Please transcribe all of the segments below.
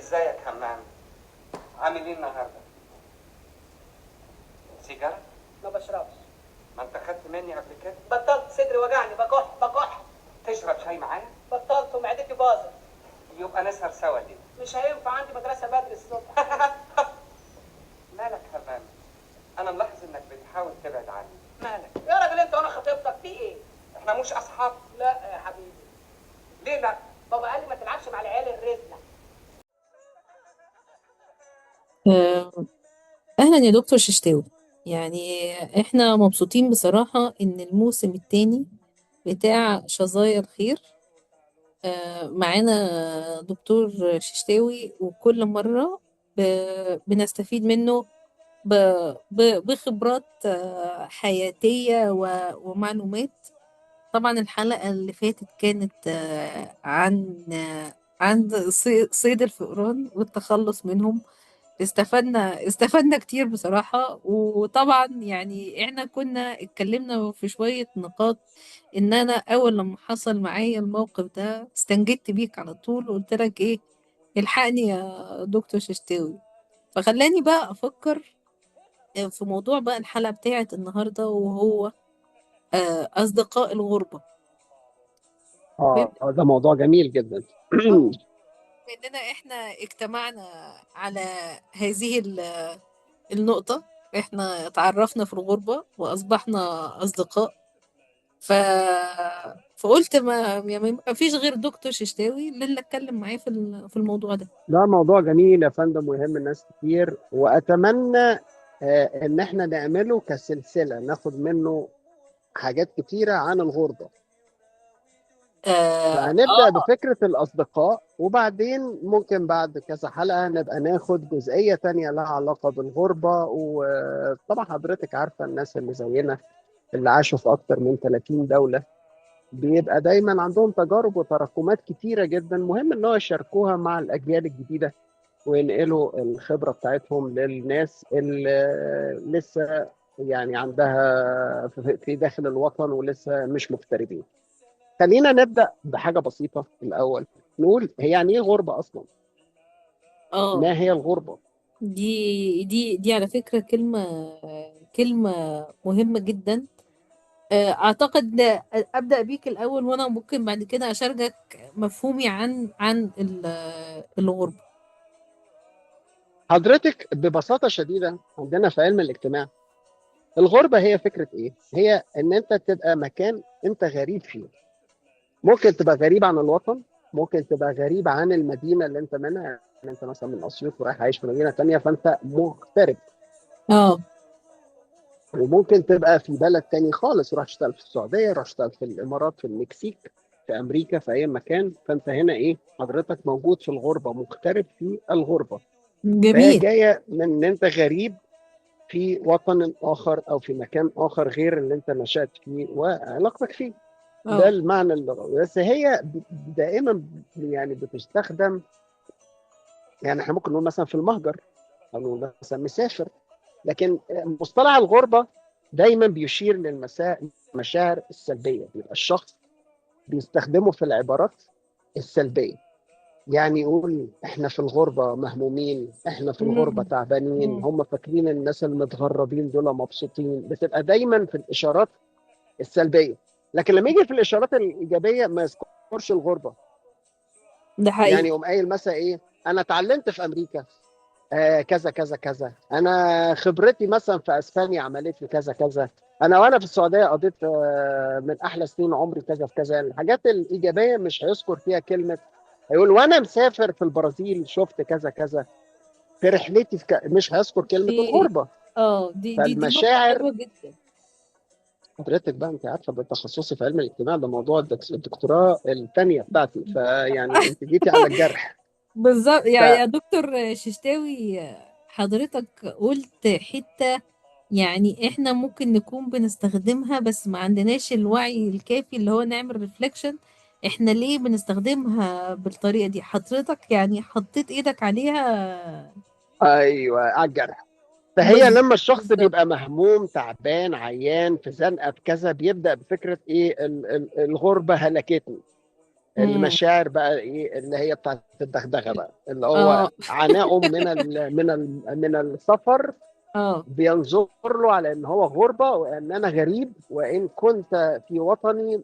ازيك همام؟ عامل ايه النهارده؟ سيجاره؟ ما بشربش. ما انت خدت مني قبل كده. بطلت، صدري وجعني، بكح بكح. تشرب شاي معايا؟ بطلت ومعدتي باظت. يبقى نسهر سوا دي. مش هينفع، عندي مدرسة بدري الصبح. مالك همام؟ انا ملاحظ انك بتحاول تبعد عني. مالك؟ يا راجل انت وانا خطيبتك في ايه؟ احنا مش اصحاب. لا يا حبيبي. ليه لا؟ بابا قال لي ما تلعبش مع العيال الرزلة. آه، أهلا يا دكتور ششتاوي. يعني احنا مبسوطين بصراحة إن الموسم التاني بتاع شظايا الخير معانا دكتور ششتاوي، وكل مرة بنستفيد منه بخبرات حياتية ومعلومات. طبعا الحلقة اللي فاتت كانت عن صيد الفئران والتخلص منهم. استفدنا كتير بصراحة. وطبعا يعني احنا كنا اتكلمنا في شوية نقاط، ان انا اول لما حصل معايا الموقف ده استنجدت بيك على طول وقلت لك ايه، الحقني يا دكتور ششتاوي. فخلاني بقى افكر في موضوع بقى الحلقة بتاعت النهاردة، وهو اصدقاء الغربة. بما ده موضوع جميل جدا. آه، اننا احنا اجتمعنا على هذه النقطة، احنا تعرفنا في الغربة واصبحنا اصدقاء. ف... فقلت ما فيش غير دكتور ششتاوي اللي اتكلم معاه في الموضوع ده. ده موضوع جميل يا فندم ويهم الناس كتير، وأتمنى إن احنا نعمله كسلسلة ناخد منه حاجات كتيرة عن الغربة. اه, فهنبدأ بفكرة الأصدقاء، وبعدين ممكن بعد كذا حلقة نبقى ناخد جزئية تانية لها علاقة بالغربة. وطبعا حضرتك عارفة الناس اللي زينا اللي عاشوا في أكتر من 30 دولة بيبقى دايما عندهم تجارب وتراكمات كتيرة جدا، مهم ان هو يشاركوها مع الأجيال الجديدة وينقلوا الخبرة بتاعتهم للناس اللي لسه يعني عندها في داخل الوطن ولسه مش مغتربين. خلينا نبدأ بحاجة بسيطة الأول، نقول هي يعني إيه غربة أصلا؟ آه. ما هي الغربة؟ دي على فكرة كلمة مهمة جدا. اعتقد ابدأ بيك الاول، وانا ممكن بعد كده اشاركك مفهومي عن الغربة. حضرتك ببساطة شديدة عندنا في علم الاجتماع الغربة هي فكرة إيه؟ هي إن أنت تبقى مكان أنت غريب فيه. ممكن تبقى غريب عن الوطن، ممكن تبقى غريب عن المدينة اللي انت منها. يعني انت مثلا من اسيوط ورايح عايش في مدينة تانية فانت مغترب. اه. وممكن تبقى في بلد تاني خالص، روح اشتغل في السعودية، روح اشتغل في الامارات، في المكسيك، في امريكا، في اي مكان. فانت هنا ايه؟ حضرتك موجود في الغربة، مغترب في الغربة. فهي جميل. جاية من ان انت غريب في وطن اخر او في مكان اخر غير اللي انت نشأت فيه وعلاقتك فيه. ده اه. المعنى اللغوي. بس هي دائما يعني بتستخدم، يعني احنا ممكن نقول مثلا في المهجر او نقول مثلا مسافر. لكن مصطلح الغربه دايما بيشير للمشاعر السلبيه، بيبقى الشخص بيستخدمه في العبارات السلبيه. يعني يقول احنا في الغربه مهمومين، احنا في الغربه مم. تعبانين، مم. هم فاكرين الناس المتغربين دول مبسوطين. بتبقى دايما في الاشارات السلبيه. لكن لما يجي في الاشارات الايجابيه ما يذكرش الغربه. ده يعني حقيقي. يقوم قايل مثلا ايه، انا اتعلمت في امريكا كذا كذا كذا، انا خبرتي مثلا في اسبانيا عملت لي كذا كذا، انا وانا في السعوديه قضيت من احلى سنين عمري كذا في كذا. الحاجات الايجابيه مش هيذكر فيها كلمه. هيقول وانا مسافر في البرازيل شفت كذا كذا في رحلتي مش هيذكر كلمه دي الغربه. دي نقطة فالمشاعر، حلوة جدا. حضرتك بقى انت عارفه بتخصصي في علم الاجتماع، ده موضوع الدكتوراه الثانيه بتاعتي، فيعني انت جيتي على الجرح. بالظبط. يعني يا دكتور ششتاوي، حضرتك قلت حتة يعني احنا ممكن نكون بنستخدمها بس ما عندناش الوعي الكافي اللي هو نعمل ريفليكشن. احنا ليه بنستخدمها بالطريقة دي؟ حضرتك يعني حطيت ايدك عليها. ايوه على الجرح. فهي بز- لما الشخص بالظبط. بيبقى مهموم تعبان عيان في زنقه في كذا بيبدا بفكره ايه، الغربه هلكتني. مم. المشاعر بقى ايه اللي هي بتاعت الدغدغه بقى، اللي هو اه عناء من السفر اه بينظر له على ان هو غربه وان انا غريب، وان كنت في وطني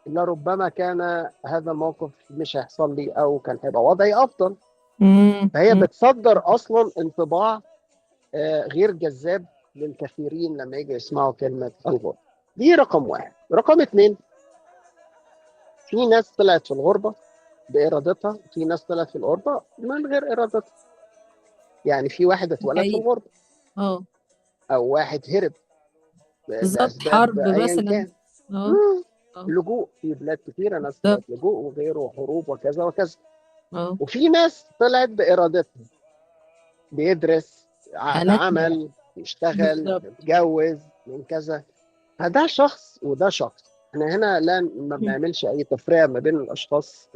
لربما كان هذا الموقف مش هيحصل لي او كان هيبقى وضعي افضل. فهي مم. بتصدر اصلا انطباع غير جذاب للكثيرين لما يجي يسمعوا كلمه الغربه. دي رقم واحد. رقم اتنين، في ناس طلعت في الغربه بارادتها، في ناس طلعت في الغربه من غير ارادتها. يعني في واحد ده اتولد في حقيقي. الغربه، اه او واحد هرب بالظبط، لاسباب حرب ايا مثلا. كان. اه مم. اه لجوء، في بلاد كثيره ناس طلعت بالظبط. لجوء وغيره وحروب وكذا وكذا. اه وفي ناس طلعت بارادتها، بيدرس، حالات نادرة. عمل، يشتغل، بالظبط. يتجوز، من كذا. فده شخص وده شخص. احنا هنا لا ما مم. بنعملش اي تفرقه ما بين الاشخاص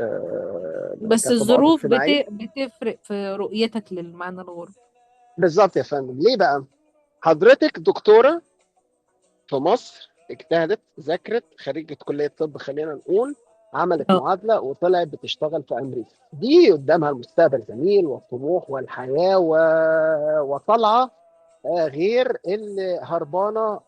بس كطبقات الظروف اجتماعيه. بتفرق في رؤيتك للمعنى الغربي. بالظبط يا فندم. ليه بقى؟ حضرتك دكتوره في مصر، اجتهدت، ذاكرت، خريجة كلية طب خلينا نقول، عملت اه معادلة وطلعت بتشتغل في أمريكا. دي قدامها المستقبل جميل والطموح والحياة وطلعة غير اللي هربانة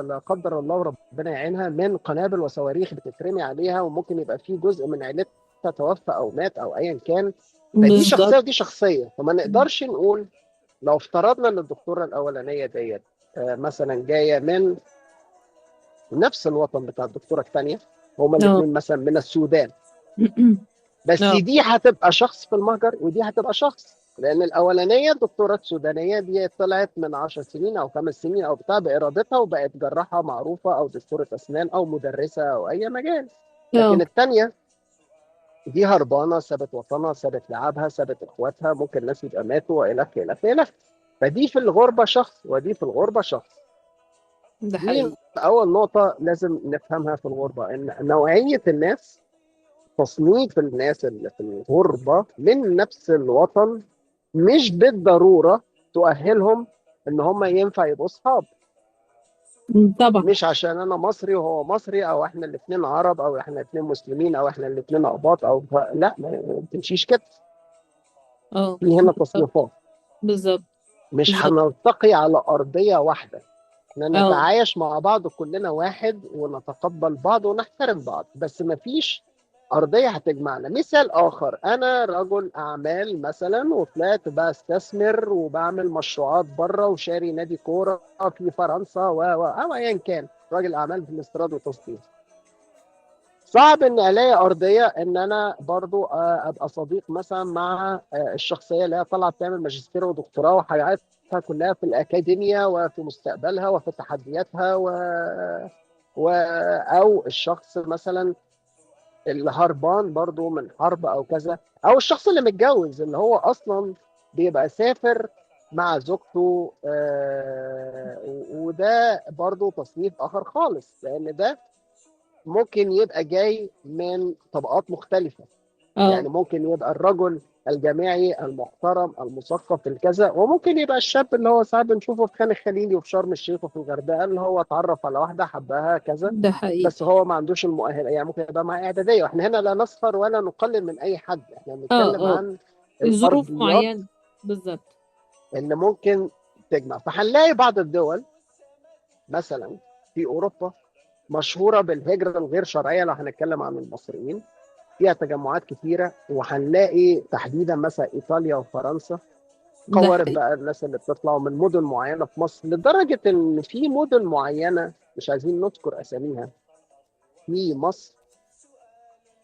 لا قدر الله ربنا يعينها من قنابل وصواريخ بتترمي عليها، وممكن يبقى في جزء من عيلتها توفى أو مات أو أيا كان. فدي شخصية بالظبط. ودي شخصية. فما نقدرش نقول لو افترضنا ان الدكتوره الاولانيه ديت مثلا جايه من نفس الوطن بتاع الدكتوره الثانيه، هما اه الاثنين مثلا من السودان، بس اه دي هتبقى شخص في المهجر ودي هتبقى شخص. لان الاولانيه الدكتوره السودانيه دي طلعت من 10 سنين او 5 سنين او بتاع بارادتها وبقت جراحه معروفه او دكتوره اسنان او مدرسه او اي مجال. لكن اه الثانيه دي هربانه، سابت وطنها، سابت لعبها، سابت اخواتها، ممكن ناس يبقى ماتوا والى الى. فدي في الغربه شخص ودي في الغربه شخص. ده دي حقيقي. اول نقطه لازم نفهمها في الغربه، ان نوعيه الناس، تصنيف الناس اللي في الغربه من نفس الوطن مش بالضروره تؤهلهم ان هم ينفع يبقوا اصحاب. طبعا. مش عشان انا مصري وهو مصري، او احنا الاثنين عرب، او احنا الاثنين مسلمين، او احنا الاثنين اقباط، او لا، ما بتمشيش كده. اه في هنا بالظبط. تصنيفات، بالظبط. مش بالظبط. هنلتقي على ارضيه واحده. احنا اه نتعايش مع بعض كلنا واحد ونتقبل بعض ونحترم بعض، بس ما فيش أرضية هتجمعنا. مثال آخر، أنا رجل أعمال مثلا وطلعت بستثمر وبعمل مشروعات بره وشاري نادي كورة في فرنسا أو أيا كان، راجل أعمال في الاستيراد والتصدير. صعب ان الاقي ارضيه ان انا برضو ابقى صديق مثلا مع الشخصيه اللي هي طالعه تعمل ماجستير ودكتوراه وحياتها كلها في الاكاديميا وفي مستقبلها وفي تحدياتها او الشخص مثلا اللي هربان برضو من حرب او كذا، او الشخص اللي متجوز اللي هو اصلا بيبقى سافر مع زوجته. وده برضو تصنيف اخر خالص، لان ده ممكن يبقى جاي من طبقات مختلفة. اه يعني ممكن يبقى الرجل الجامعي المحترم المثقف الكذا، وممكن يبقى الشاب اللي هو ساعات بنشوفه في خان الخليلي وفي شرم الشيخ وفي الغردقة، اللي هو اتعرف على واحدة حبها كذا، ده حقيقي. بس هو ما عندوش المؤهل. يعني ممكن يبقى معاه إعدادية. واحنا هنا لا نسخر ولا نقلل من أي حد، احنا بنتكلم اه اه عن ظروف الأرضيات معينة. بالظبط. اللي ممكن تجمع. فهنلاقي بعض الدول مثلا في أوروبا مشهورة بالهجرة الغير شرعية لو هنتكلم عن المصريين، فيها تجمعات كثيرة. وهنلاقي تحديدا مثلا إيطاليا وفرنسا ده قوارب حقيقي. بقى الناس اللي بتطلع من مدن معينة في مصر، لدرجة إن في مدن معينة مش عايزين نذكر أساميها في مصر،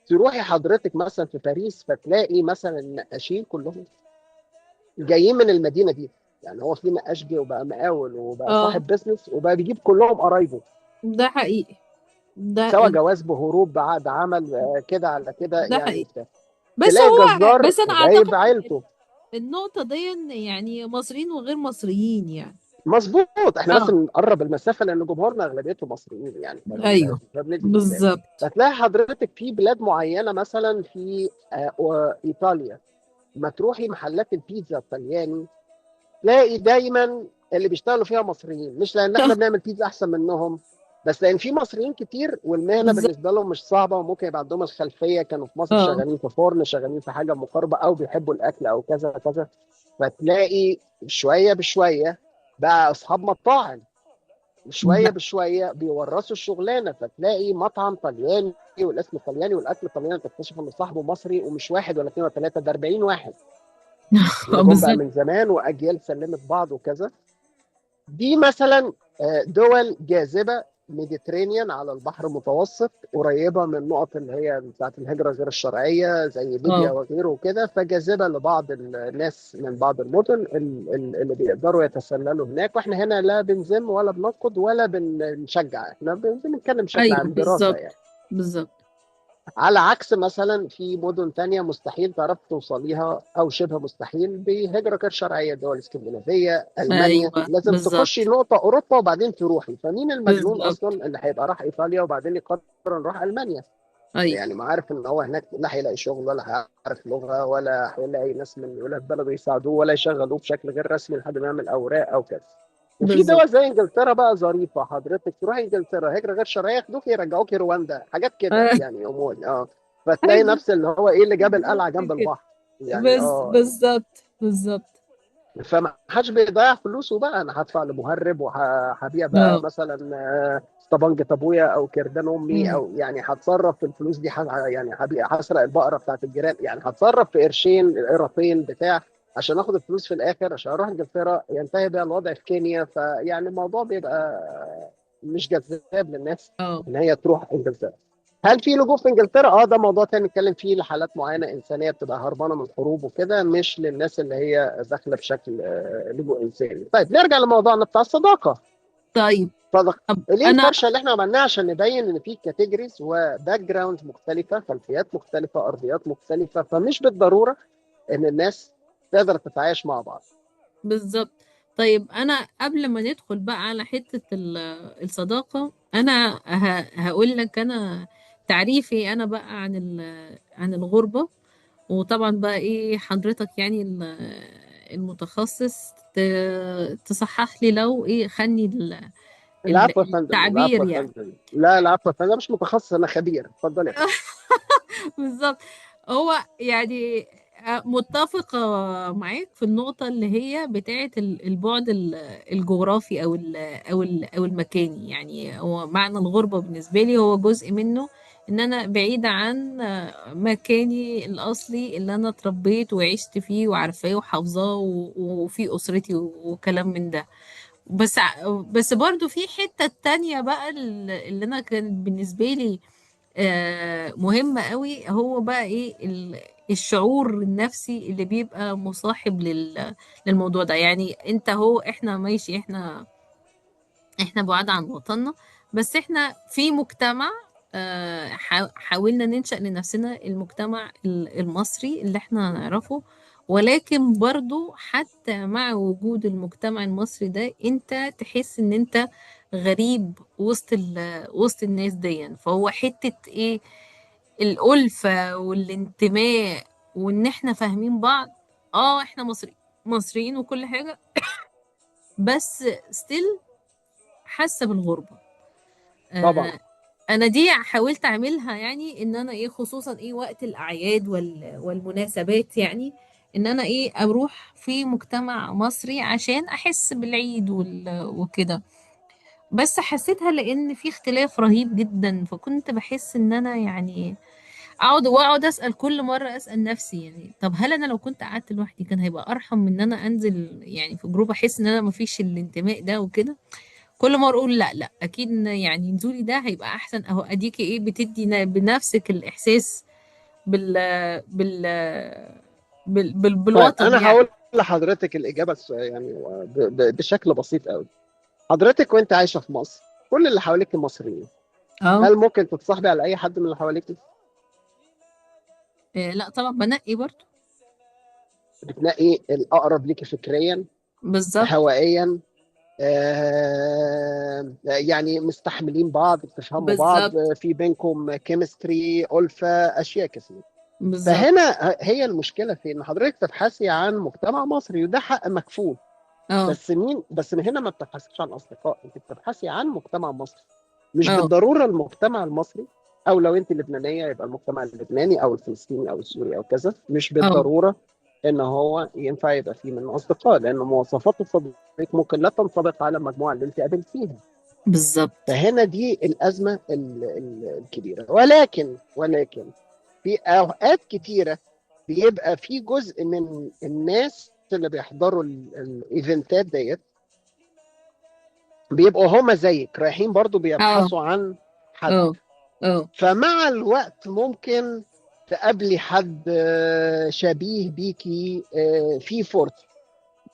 تروحي حضرتك مثلا في باريس فتلاقي مثلا النقاشين كلهم جايين من المدينة دي. يعني هو في نقاش جه وبقى مقاول وبقى اه صاحب بيزنس وبقى بيجيب كلهم قرايبه، ده حقيقي. ده سواء جواز بهروب بعد عمل كده على كده ده يعني حقيقي. وبتاع. بس تلاقي هو جزار بس انا جايب اعتقد عيلته. النقطة دي يعني مصريين وغير مصريين يعني. مظبوط، احنا بس اه نقرب المسافه لان جمهورنا اغلبيته مصريين يعني، ايوه فبندي مثال. بالظبط. فتلاقي حضرتك في بلاد معينه مثلا في ايطاليا، ما تروحي محلات البيتزا الطلياني تلاقي دايما اللي بيشتغلوا فيها مصريين، مش لان احنا بنعمل بيتزا احسن منهم، بس لان في مصريين كتير والمهنه بالظبط. بالنسبه لهم مش صعبه، وممكن يبقى عندهم الخلفيه، كانوا في مصر اه شغالين في فرن، شغالين في حاجه مقاربه، او بيحبوا الاكل او كذا كذا. فتلاقي شويه بشويه بقى اصحاب مطاعم، شويه بشويه بيورثوا الشغلانه، فتلاقي مطعم طلياني والاسم طلياني والاكل طلياني، تكتشف ان صاحبه مصري، ومش واحد ولا اثنين ولا ثلاثه، ده 40 واحد اللي جم بقى بالظبط. من زمان واجيال سلمت بعض وكذا. دي مثلا دول جاذبه ميديترينيان على البحر المتوسط، قريبه من النقط اللي هي بتاعت الهجره غير الشرعيه زي ليبيا اه وغيره وكده، فجاذبه لبعض الناس من بعض المدن اللي بيقدروا يتسللوا هناك. واحنا هنا لا بنذم ولا بننقد ولا بنشجع، احنا بنتكلم بشكل ايوه عام دراسه بالظبط. يعني. بالظبط. على عكس مثلا في مدن تانية مستحيل تعرف توصليها أو شبه مستحيل بهجرة غير شرعية، دول اسكندنافية، ألمانيا، ايوه لازم تخشي بالظبط. نقطة أوروبا وبعدين تروحي. فمين المجنون بالظبط. أصلا اللي هيبقى راح إيطاليا وبعدين يقرر نروح ألمانيا؟ ايوه يعني ما عارف إن هو هناك لا هيلاقي شغل ولا هيعرف لغة ولا هيلاقي ناس من ولاد بلده يساعدوه ولا يشغلوه بشكل غير رسمي لحد ما يعمل أوراق أو كذا. وفي بالظبط. دول زي انجلترا بقى ظريفه، حضرتك تروح انجلترا هجره غير شرعيه ياخدوك يرجعوك رواندا، حاجات كده آه، يعني امور فتلاقي حاجة نفس اللي هو ايه اللي جاب بالظبط القلعه جنب كده. البحر يعني بالظبط. بالظبط. فما حدش بيضيع فلوسه بقى، انا هدفع لمهرب وهبيع بقى اه. مثلا طبنجة ابويا او كردان امي، أمم. او يعني هتصرف في الفلوس دي يعني هبيع، هسرق البقره بتاعت الجيران، يعني هتصرف في قرشين قيراطين بتاع عشان اخد الفلوس في الاخر عشان اروح انجلترا ينتهي بقى الوضع في كينيا. فيعني الموضوع بيبقى مش جذاب للناس اه ان هي تروح انجلترا. هل في لجوء في انجلترا؟ ده موضوع تاني نتكلم فيه، لحالات معينه انسانيه بتبقى هربانه من الحروب وكده، مش للناس اللي هي داخله بشكل لجوء انساني. طيب نرجع لموضوعنا بتاع الصداقه. طيب. صدق طب ليه انا الفرشه اللي احنا عملناها؟ عشان نبين ان في كاتيجوريز وباك جراوند مختلفه، خلفيات مختلفه، ارضيات مختلفه، فمش بالضروره ان الناس تقدر تتعايش مع بعض. بالظبط. طيب انا قبل ما ندخل بقى على حتة الصداقة، انا هقول لك انا تعريفي انا بقى عن عن الغربة. وطبعا بقى ايه حضرتك يعني المتخصص تصحح لي لو ايه خلني العفو يا فندم، العفو التعبير يا يعني. فندم، لا العفو يا فندم، انا مش متخصص، انا خبير، اتفضل يا فندم. بالظبط. هو يعني متفقة معاك في النقطة اللي هي بتاعة البعد الجغرافي أو المكاني. يعني هو معنى الغربة بالنسبة لي هو جزء منه إن أنا بعيدة عن مكاني الأصلي اللي أنا اتربيت وعشت فيه وعارفاه وحافظاه وفي أسرتي وكلام من ده. بس برضو في حتة تانية بقى اللي أنا كانت بالنسبة لي مهمة قوي، هو بقى ايه الشعور النفسي اللي بيبقى مصاحب للموضوع ده. يعني انت هو احنا ماشي، احنا بعاد عن وطننا، بس احنا في مجتمع حاولنا ننشأ لنفسنا المجتمع المصري اللي احنا نعرفه. ولكن برضو حتى مع وجود المجتمع المصري ده انت تحس ان انت غريب وسط الناس دي. فهو حتة ايه الألفة والانتماء وان احنا فاهمين بعض. اه احنا مصريين وكل حاجة، بس ستيل حاسة بالغربة. طبعا. آه، انا دي حاولت اعملها، يعني ان انا ايه خصوصا ايه وقت الاعياد والمناسبات، يعني ان انا ايه اروح في مجتمع مصري عشان احس بالعيد وكده. بس حسيتها لان في اختلاف رهيب جدا، فكنت بحس ان انا يعني واقعد اسال كل مره اسال نفسي يعني طب هل انا لو كنت قعدت لوحدي كان هيبقى ارحم من ان انا انزل يعني في جروب احس ان انا مفيش الانتماء ده وكده. كل مرة اقول لا لا اكيد يعني نزولي ده هيبقى احسن، اهو اديكي ايه بتدي بنفسك الاحساس بال بال طيب بالوطن انا يعني. هقول لحضرتك الاجابه يعني بشكل بسيط قوي. حضرتك وانت عايشه في مصر كل اللي حواليك مصريين، اه. هل ممكن تتصاحبي على اي حد من اللي حواليك؟ لا طبعا بنقي برضو. بتنقي الاقرب ليكي فكريا، بالظبط. هوائيا، يعني مستحملين بعض، بتفهموا بعض، بالظبط. في بينكم كيمستري، ألفة، أشياء كثيرة. بالظبط. فهنا هي المشكلة في إن حضرتك تبحثي عن مجتمع مصري، وده حق مكفول. اه. بس من هنا ما بتبحثيش عن أصدقاء، أنت بتبحثي عن مجتمع مصري. مش اه بالضروره المجتمع المصري، او لو انت لبنانيه يبقى المجتمع اللبناني او الفلسطيني او السوري او كذا، مش اه بالضروره ان هو ينفع يبقى فيه منه اصدقاء، لان مواصفات الصديق ممكن لا تنطبق على المجموعه اللي انت قابلتيها. بالظبط. فهنا دي الازمه الكبيره. ولكن في اوقات كتيره بيبقى في جزء من الناس اللي بيحضروا الايفنتات ديت بيبقوا هما زيك رايحين برضو اه بيبحثوا عن حد. اه اه فمع الوقت ممكن تقابلي حد شبيه بيكي،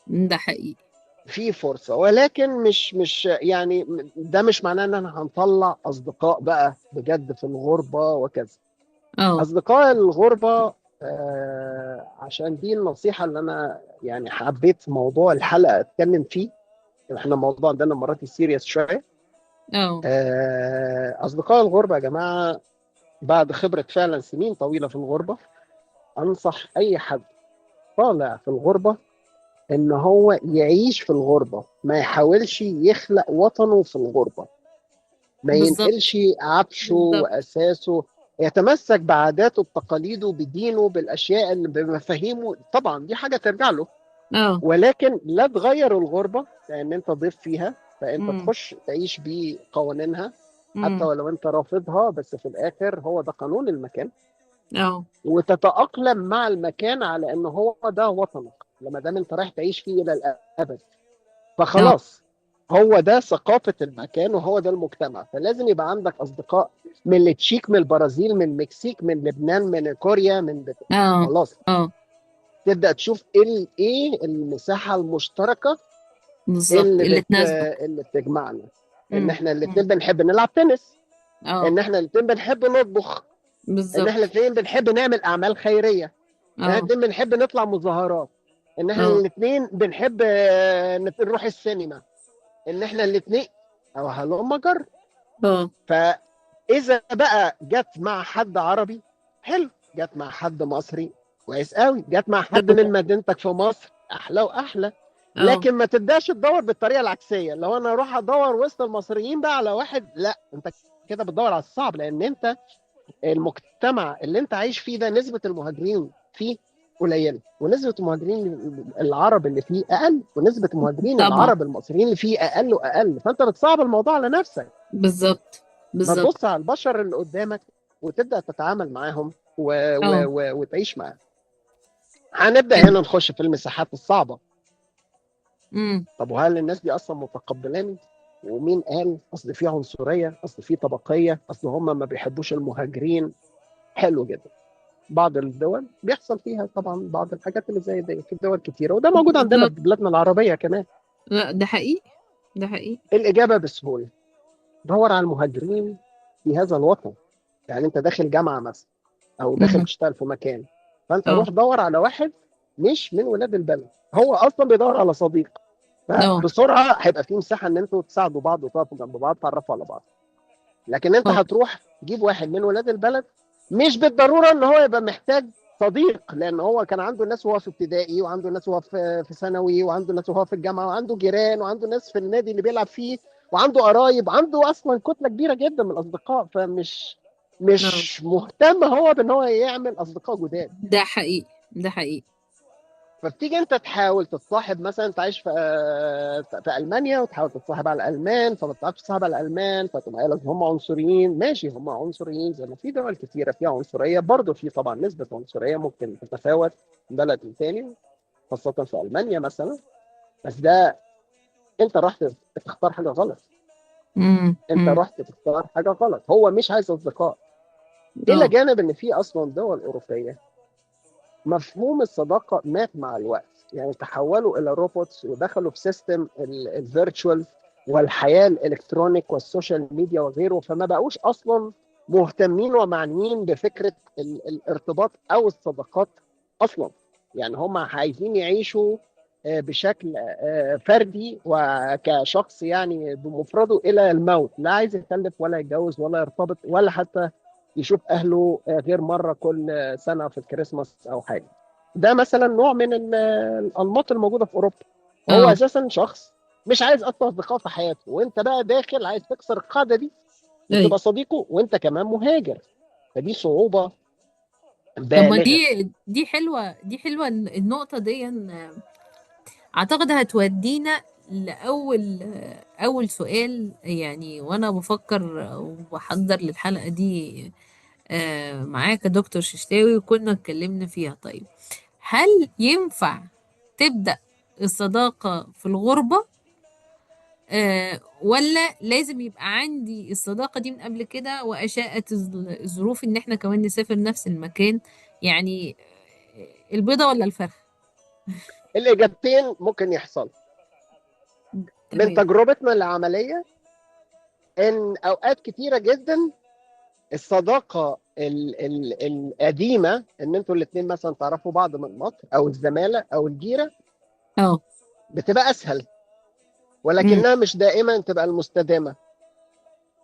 ده حقيقي. في فرصة، ولكن مش يعني ده مش معناه ان احنا هنطلع اصدقاء بقى بجد في الغربة وكذا. اه اصدقاء الغربة، عشان دي النصيحة اللي انا يعني حبيت موضوع الحلقة اتكلم فيه. احنا الموضوع عندنا مرات سيريس شوية. اه اصدقاء الغربة يا جماعة، بعد خبرة فعلا سنين طويلة في الغربة، انصح اي حد طالع في الغربة ان هو يعيش في الغربة، ما يحاولش يخلق وطنه في الغربة، ما بالظبط. ينقلش عفشه بالظبط. واساسه، يتمسك بعاداته بتقاليده بدينه بالاشياء اللي بمفاهيمه. طبعا دي حاجة ترجع له، اه. ولكن لا تغير الغربة لان انت ضيف فيها، فانت امم. تخش تعيش بقوانينها حتى امم. ولو انت رافضها، بس في الاخر هو ده قانون المكان، اه. وتتأقلم مع المكان على ان هو ده وطنك لما دام انت رايح تعيش فيه الى الابد. اه. فخلاص، هو ده ثقافة المكان وهو ده المجتمع. فلازم يبقى عندك أصدقاء من التشيك، من البرازيل، من المكسيك، من لبنان، من كوريا، اه. خلاص اه. تبدأ تشوف ايه المساحة المشتركة بالظبط اللي تناسبك. اللي بتجمعنا. ان امم. احنا الاثنين بنحب نلعب تنس، اه. ان احنا الاثنين بنحب نطبخ، ان احنا بالظبط. الاثنين بنحب نعمل اعمال خيرية، ان احنا اه. الاثنين بنحب نطلع مظاهرات، ان احنا اه. الاثنين بنحب نروح السينما، ان احنا الاثنين او هلم جر. اه. فاذا بقى جت مع حد عربي حلو، جت مع حد مصري كويس قوي، جت مع حد من مدينتك في مصر احلى واحلى. اه. لكن ما تبداش تدور بالطريقه العكسيه، لو انا اروح ادور وسط المصريين بقى على واحد، لا انت كده بتدور على الصعب، لان انت المجتمع اللي انت عايش فيه ده نسبه المهاجرين فيه قليله، ونسبه المهاجرين العرب اللي فيه اقل، ونسبه المهاجرين طبعا. العرب المصريين اللي فيه اقل واقل. فانت بتصعب الموضوع على نفسك. بالظبط. ما بالظبط. تبص على البشر اللي قدامك وتبدا تتعامل معاهم اه. وتعيش معاهم. هنبدا حلو. هنا نخش في المساحات الصعبه. امم. طب وهل الناس دي اصلا متقبلاني؟ ومين قال اصل في عنصريه، اصل في طبقيه، اصل هم ما بيحبوش المهاجرين؟ حلو جدا. بعض الدول بيحصل فيها طبعا بعض الحاجات اللي زي دي، في دول كتيره، وده موجود عندنا في بالظبط. بلادنا العربيه كمان. لا ده حقيقي. ده حقيقي. الاجابه بسهوله، دور على المهاجرين في هذا الوطن. يعني انت داخل جامعه مثلا او داخل امم. تشتغل في مكان، فانت اه. روح دور على واحد مش من ولاد البلد، هو اصلا بيدور على صديق، اه. فبسرعه هيبقى في مساحه ان انتوا تساعدوا بعض وتقفوا جنب بعض تعرفوا على بعض. لكن انت اه. هتروح تجيب واحد من ولاد البلد، مش بالضروره ان هو يبقى محتاج صديق، لان هو كان عنده ناس وهو في ابتدائي، وعنده ناس وهو في ثانوي، وعنده ناس وهو في الجامعه، وعنده جيران، وعنده ناس في النادي اللي بيلعب فيه، وعنده قرايب، عنده اصلا كتله كبيره جدا من الاصدقاء. اه. مش مهتم هو بان هو يعمل اصدقاء جداد. ده حقيقي. ده حقيقي. فبتيجي انت تحاول تتصاحب، مثلا انت عايش في المانيا وتحاول تتصاحب على الالمان، فما بتعرفش تصاحب على الالمان، فتقوم قايل لك هم عنصريين. ماشي، هم عنصريين زي ما في دول كثيره فيها عنصريه، برضه في طبعا نسبه عنصريه ممكن تتفاوت من بلد للتاني، خاصه في المانيا مثلا. بس ده انت رحت تختار حاجه غلط، انت امم. رحت تختار حاجه غلط. هو مش عايز اصدقاء، الى اه. جانب ان في اصلا دول اوروبيه مفهوم الصداقه مات مع الوقت. يعني تحولوا الى روبوتس ودخلوا في سيستم الفيرتشوال والحياه الالكترونيك والسوشيال ميديا وغيره، فما بقوش اصلا مهتمين ومعنيين بفكره الارتباط او الصداقات اصلا. يعني هم عايزين يعيشوا بشكل فردي وكشخص يعني بمفرده الى الموت، لا عايز يخلف ولا يتجوز ولا يرتبط ولا حتى يشوف اهله غير مره كل سنه في الكريسماس او حاجه. ده مثلا نوع من الانماط الموجوده في اوروبا. وهو اه. اساسا شخص مش عايز اصلا اصدقاء في حياته، وانت بقى داخل عايز تكسر القاعده دي اي. وتبقى صديقه وانت كمان مهاجر، فدي صعوبة طب ما بالغة. دي حلوة، دي حلوة النقطة دي. اعتقد هتودينا لاول اول سؤال، يعني وانا بفكر وبحضر للحلقة دي معاك يا دكتور ششتاوي، وكنا اتكلمنا فيها. طيب، هل ينفع تبدأ الصداقة في الغربة، ولا لازم يبقى عندي الصداقة دي من قبل كده وأشاءت الظروف إن إحنا كمان نسافر نفس المكان؟ يعني البيضة ولا الفرخ؟ الإجابتين ممكن يحصل. من تمام. تجربتنا العملية إن أوقات كتيرة جدا الصداقة القديمة، إن أنتوا الاتنين مثلا تعرفوا بعض من مصر، أو الزمالة أو الجيرة، اه. بتبقى أسهل، امم. ولكنها مش دائما تبقى المستدامة.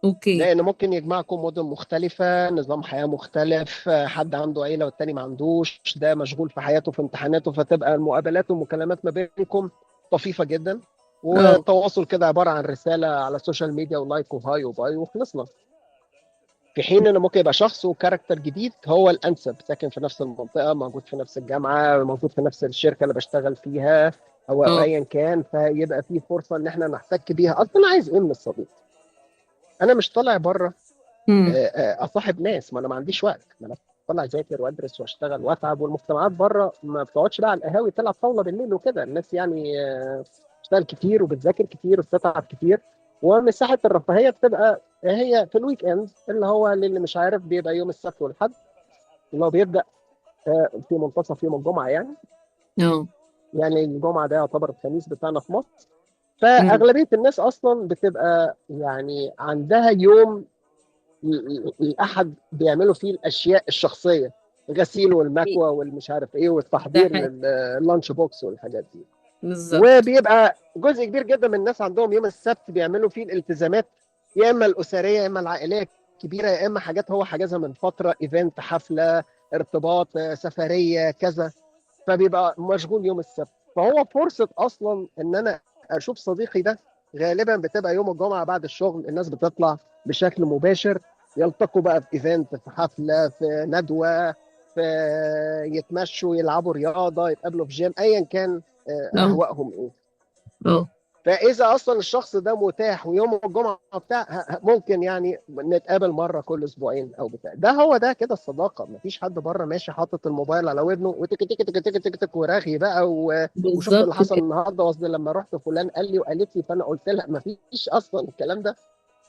اوكي. لان ممكن يجمعكم مدن مختلفه، نظام حياه مختلف، حد عنده عيله والتاني ما عندوش، ده مشغول في حياته في امتحاناته، فتبقى المقابلات والمكالمات ما بينكم طفيفه جدا، اه. والتواصل كده عباره عن رساله على السوشيال ميديا ولايك وهاي وباي وخلصنا. في حين ان ممكن يبقى شخص وكاركتر جديد هو الانسب، ساكن في نفس المنطقه، موجود في نفس الجامعه، موجود في نفس الشركه اللي بشتغل فيها، او اه. ايا كان، فيبقى في فرصه ان احنا نحتك بيها. اصلا عايز ايه من الصديق؟ انا مش طالع بره امم. اصاحب ناس، ما انا ما عنديش وقت، ما انا طلع اذاكر وادرس واشتغل واتعب، والمجتمعات بره ما بتقعدش بقى على القهاوي تلعب طاوله بالليل وكده، الناس يعني بتشتغل كتير وبتذاكر كتير وبتتعب كتير، ومساحه الرفاهيه بتبقى هي في الويك اند، اللي هو للي مش عارف بيبقى يوم السبت والحد، اللي هو بيبدا في منتصف يوم الجمعه يعني. اه. يعني الجمعه ده يعتبر الخميس بتاعنا في مصر، امم. فاغلبيه الناس اصلا بتبقى يعني عندها يوم الاحد بيعملوا فيه الاشياء الشخصيه، الغسيل والمكوى والمش عارف ايه ده والتحضير حقيقي. لللانش بوكس والحاجات دي. بالظبط. وبيبقى جزء كبير جدا من الناس عندهم يوم السبت بيعملوا فيه الالتزامات، يا اما الاسريه يا اما العائليه كبيره، يا اما حاجات هو حاجزها من فتره، ايفنت، حفله، ارتباط، سفريه، كذا، فبيبقى مشغول يوم السبت. فهو فرصه اصلا ان انا اشوف صديقي ده غالبا بتبقى يوم الجمعه بعد الشغل، الناس بتطلع بشكل مباشر، يلتقوا بقى في ايفنت، في حفله، في ندوه، في يتمشوا، يلعبوا رياضه، يتقابلوا في جيم، ايا كان اه. اهوائهم ايه. اه. فاذا اصلا الشخص ده متاح ويوم الجمعه بتاع ممكن يعني نتقابل مره كل اسبوعين او بتاع، ده هو ده كده الصداقه. مفيش حد بره ماشي حاطط الموبايل على ودنه وتك تك تك تك تك تك ورغي بقى وشفت اللي بالظبط حصل كده. النهارده، قصدي لما رحت فلان قال لي وقالت لي فانا قلت لها. مفيش اصلا الكلام ده،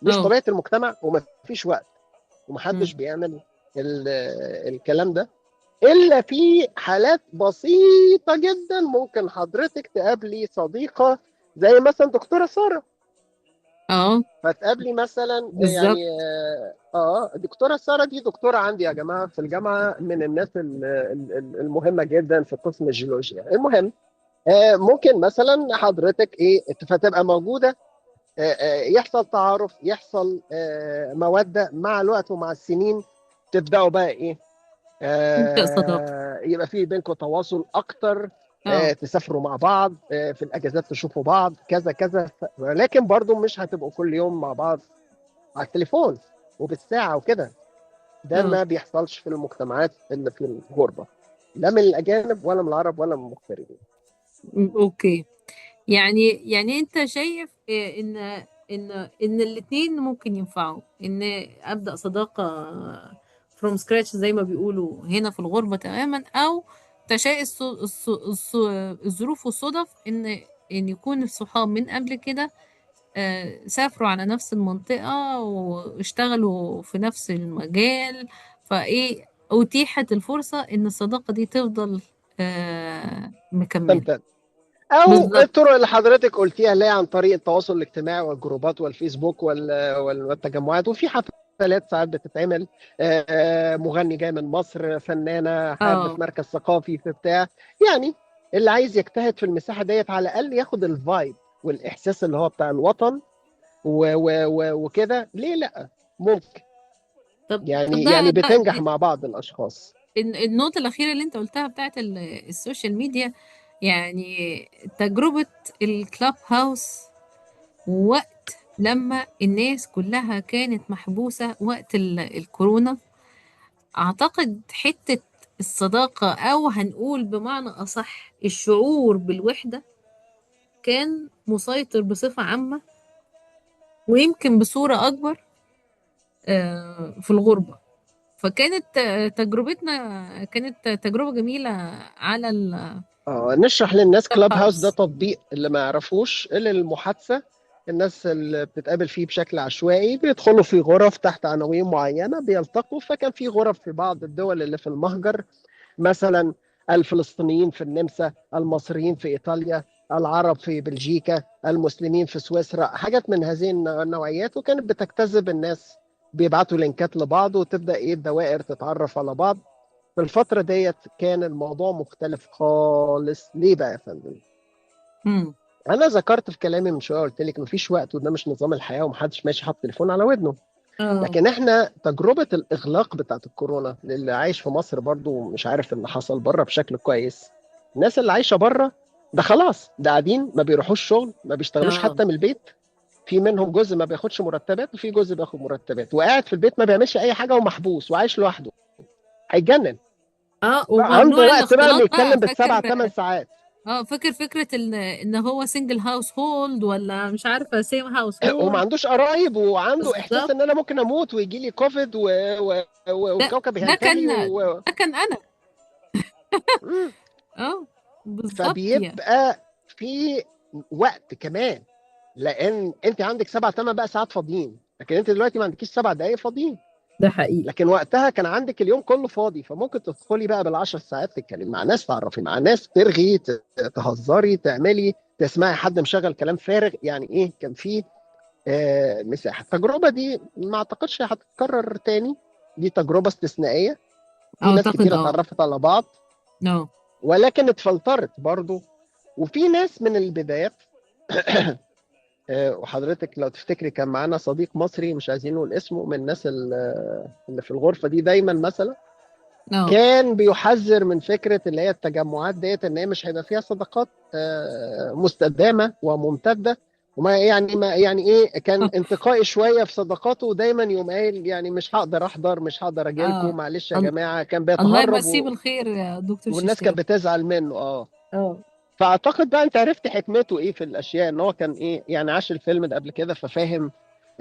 مش اه. طبيعه المجتمع، ومفيش وقت، امم. ومحدش بيعمل ال- الكلام ده الا في حالات بسيطه جدا. ممكن حضرتك تقابلي صديقه زي مثلا دكتوره ساره، اه. فتقابلي مثلا بالظبط. يعني دكتوره ساره دي دكتوره عندي يا جماعه في الجامعه، من الناس المهمه جدا في قسم الجيولوجيا. المهم ممكن مثلا حضرتك ايه فتبقى موجوده، يحصل تعارف، يحصل موده مع الوقت ومع السنين، تبداوا بقى ايه، نبدأ صداقة. يبقى في بينكم تواصل اكتر، اه. تسافروا مع بعض، في الاجازات تشوفوا بعض كذا كذا، ولكن برضو مش هتبقوا كل يوم مع بعض على التليفون وبالساعة وكده. ده اه. ما بيحصلش في المجتمعات اللي في الغربة، لا من الأجانب ولا من العرب ولا من المغتربين. اوكي. يعني انت شايف ان الاتنين ممكن ينفعوا، ان ابدا صداقه from scratch زي ما بيقولوا هنا في الغربه تماما، او تشاء الظروف والصدف ان يكون الصحاب من قبل كده سافروا على نفس المنطقه واشتغلوا في نفس المجال، فايه اتيحت الفرصه ان الصداقه دي تفضل مكمله. تمتد. أو بالظبط. الطرق اللي حضرتك قلتيها، اللي هي عن طريق التواصل الاجتماعي والجروبات والفيسبوك والتجمعات، وفي حفلات ساعات بتتعمل، مغني جاي من مصر، فنانة، حد اه. في مركز ثقافي، في بتاع، يعني اللي عايز يجتهد في المساحة ديت على الأقل ياخد الفايب والإحساس اللي هو بتاع الوطن وكده، ليه لأ؟ ممكن طب يعني بتنجح مع بعض الأشخاص. النقطة الأخيرة اللي أنت قلتها بتاعت السوشيال ميديا، يعني تجربة الكلاب هاوس ووقت لما الناس كلها كانت محبوسة وقت الكورونا. أعتقد حتة الصداقة، أو هنقول بمعنى أصح الشعور بالوحدة، كان مسيطر بصفة عامة، ويمكن بصورة أكبر في الغربة. فكانت كانت تجربة جميلة على نشرح للناس الكلاب كلاب هاوس ده هاوس. تطبيق اللي ما يعرفوش اللي المحادثة. الناس اللي بتتقابل فيه بشكل عشوائي بيدخلوا في غرف تحت عناوين معينة بيلتقوا. فكان في غرف في بعض الدول اللي في المهجر، مثلا الفلسطينيين في النمسا، المصريين في إيطاليا، العرب في بلجيكا، المسلمين في سويسرا، حاجات من هذه النوعيات. وكانت بتجتذب الناس، بيبعتوا لينكات لبعض وتبدأ الدوائر تتعرف على بعض. في الفترة ديت كان الموضوع مختلف خالص. ليه بقى يا فندم؟ مم. أنا ذكرت في كلامي من شوية، قلت لك مفيش وقت وده مش نظام الحياة ومحدش ماشي حاطط تليفون على ودنه. اه لكن احنا تجربة الإغلاق بتاعت الكورونا، للي عايش في مصر برضو مش عارف اللي حصل بره بشكل كويس. الناس اللي عايشة بره ده خلاص، ده قاعدين ما بيروحوش شغل، ما بيشتغلوش اه حتى من البيت. في منهم جزء ما بياخدش مرتبات وفي جزء بياخد مرتبات، وقاعد في البيت ما بيعملش أي حاجة ومحبوس وعايش لوحده. هيتجنن. اه عنده وممنوع وقت بقى انه الاختلاط بقى، يتكلم بالسبع فاكر؟ ثمان ساعات. اه فاكر فكرة ان هو سنجل هاوس هولد، ولا مش عارفة سيم هاوس وما هولد. عندوش قرايب وعنده احساس بالظبط. ان انا ممكن اموت ويجي لي كوفيد ده والكوكب ده كان ينتهي ده كان انا. مم. اه بالظبط يعني. فبيبقى في وقت كمان، لان انت عندك 7 8 ساعات فاضيين، لكن انت دلوقتي ما عندكيش 7 دقائق فاضيين. ده حقيقي. لكن وقتها كان عندك اليوم كله فاضي، فممكن تدخلي بقى بال10 ساعات تتكلمي مع ناس، تعرفي مع ناس، ترغي، تهزري، تعملي، تسمعي حد مشغل كلام فارغ. يعني ايه، كان في مساحه. التجربه دي ما اعتقدش هتتكرر تاني. دي تجربه استثنائيه. في ناس اعتقد كتير اه. اتعرفت على بعض، اه ولكن اتفلترت برضو. وفي ناس من البدايات وحضرتك لو تفتكري كان معانا صديق مصري مش عايزين نقول اسمه، من الناس اللي في الغرفة دي دايما مثلا، اه كان بيحذر من فكرة اللي هي التجمعات ديت، ان هي مش هيبقى فيها صداقات مستدامة وممتدة. وما يعني ما يعني ايه، كان انتقائي شوية في صداقاته، ودايما يقوم قايل يعني مش هقدر احضر، مش هقدر اجي لكم، اه معلش يا ال- جماعة. كان الله بيتهرب يمسيه بالخير يا دكتور والناس كانت ششتاوي. بتزعل منه. اه. اه فاعتقد بقى انت عرفت حكمته ايه في الاشياء، ان هو كان ايه يعني، عاش الفيلم ده قبل كده، ففاهم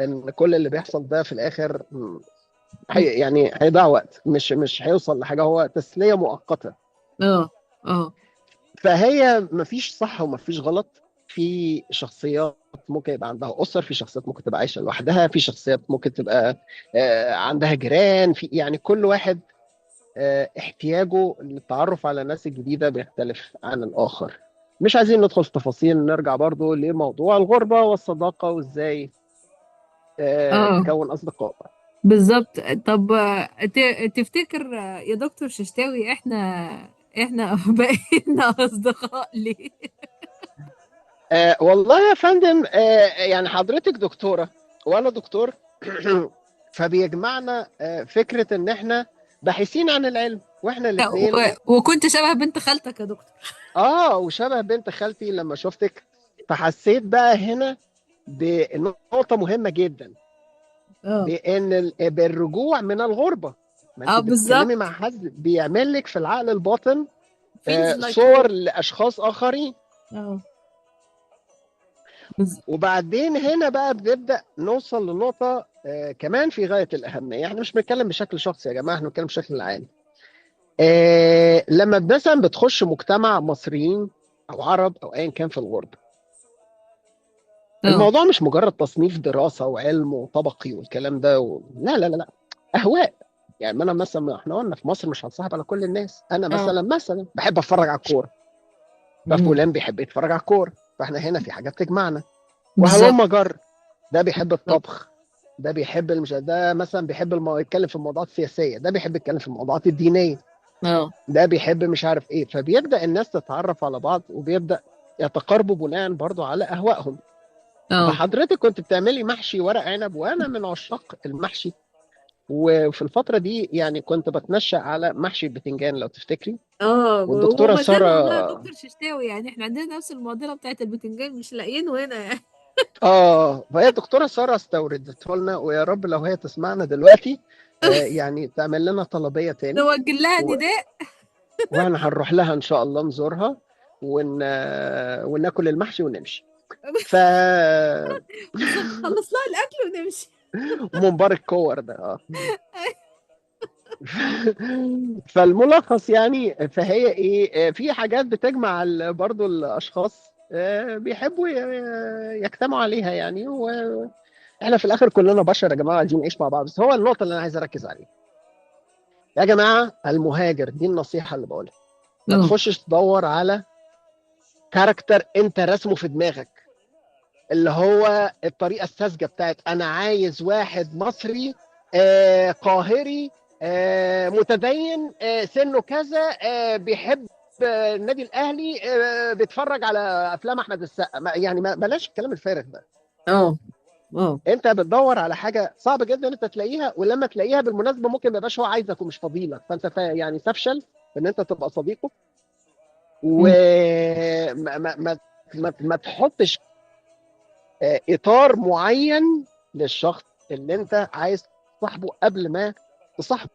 ان كل اللي بيحصل ده في الاخر يعني هيضيع وقت، مش هيوصل لحاجه، هو تسليه مؤقته. اه اه فهي مفيش صح ومفيش غلط. في شخصيات ممكن يبقى عندها اسر، في شخصيات ممكن تبقى عايشه لوحدها، في شخصيات ممكن تبقى عندها جيران، في يعني كل واحد احتياجه للتعرف على الناس الجديدة بيختلف عن الآخر. مش عايزين ندخل في تفاصيل، نرجع برضو لموضوع الغربة والصداقة وإزاي اه تكون أصدقاء. بالظبط. طب تفتكر يا دكتور ششتاوي، احنا بقينا اصدقاء ليه؟ والله يا فندم، يعني حضرتك دكتورة وأنا دكتور فبيجمعنا فكرة إن إحنا باحثين عن العلم، وإحنا الاتنين. وكنت شبه بنت خالتك يا دكتور. وشبه بنت خالتي لما شفتك. فحسيت بقى هنا بنقطة مهمة جدا، اه بالرجوع من الغربة. ما انت اه بتتكلمي بالظبط. مع حد بيعمل لك في العقل الباطن feels like صور home. لأشخاص آخرين. اه وبعدين هنا بقى بنبدأ نوصل لنقطة كمان في غاية الأهمية. احنا مش بنتكلم بشكل شخصي يا جماعة، احنا بنتكلم بشكل عام. لما مثلا بتخش مجتمع مصريين أو عرب أو أيا كان في الغربة، اه الموضوع مش مجرد تصنيف دراسة وعلم وطبقي والكلام ده لا لا لا لا، أهواء. يعني انا مثلا، احنا قلنا في مصر مش هنصاحب على كل الناس. انا اه مثلا بحب اتفرج على الكوره، مم. ففلان بيحب يتفرج على الكوره، فاحنا هنا في حاجات تجمعنا. بالظبط. وهلم جر، ده بيحب بالظبط. الطبخ، ده بيحب ده مثلا بيحب يتكلم في الموضوعات السياسيه، ده بيحب يتكلم في الموضوعات الدينيه، اه ده بيحب مش عارف ايه. فبيبدا الناس تتعرف على بعض وبيبدا يتقاربوا بناء برضو على اهوائهم. اه فحضرتك كنت بتعملي محشي ورق عنب، وانا من عشاق المحشي. وفي الفترة دي يعني كنت بتنشأ على محشي البتنجان لو تفتكري. اه والدكتورة وما زال سارة والله يا دكتور ششتاوي، يعني احنا عندنا نفس المعضله بتاعت البتنجان، مش لاقيينه هنا يعني. فهي الدكتوره ساره استوردته لنا، ويا رب لو هي تسمعنا دلوقتي يعني تعمل لنا طلبيه تاني، نوجه لها و- نداء. واحنا هنروح لها ان شاء الله نزورها، وناكل المحشي ونمشي. ف بالظبط، خلص لها الاكل ونمشي. مبارك كور ده فالملخص يعني، فهي ايه، في حاجات بتجمع برضو الاشخاص بيحبوا يجتمعوا عليها يعني، واحنا في الاخر كلنا بشر يا جماعه، عايزين نعيش مع بعض. بس هو النقطه اللي انا عايز اركز عليها يا جماعه، المهاجر دي النصيحه اللي بقولها، ما اه. تخشش تدور على كاركتر انت رسمه في دماغك، اللي هو الطريقه الساذجه بتاعت انا عايز واحد مصري قاهري متدين سنه كذا بيحب النادي الاهلي بيتفرج على افلام احمد السقا. يعني بلاش الكلام الفارغ ده. اه. اه. انت بتدور على حاجه صعب جدا انت تلاقيها، ولما تلاقيها بالمناسبه ممكن ما يبقاش هو عايزك ومش فاضيلك، فانت يعني تفشل في ان انت تبقى صديقه. أمم. وما ما ما ما تحطش اطار معين للشخص اللي انت عايز تصاحبه قبل ما تصاحبه.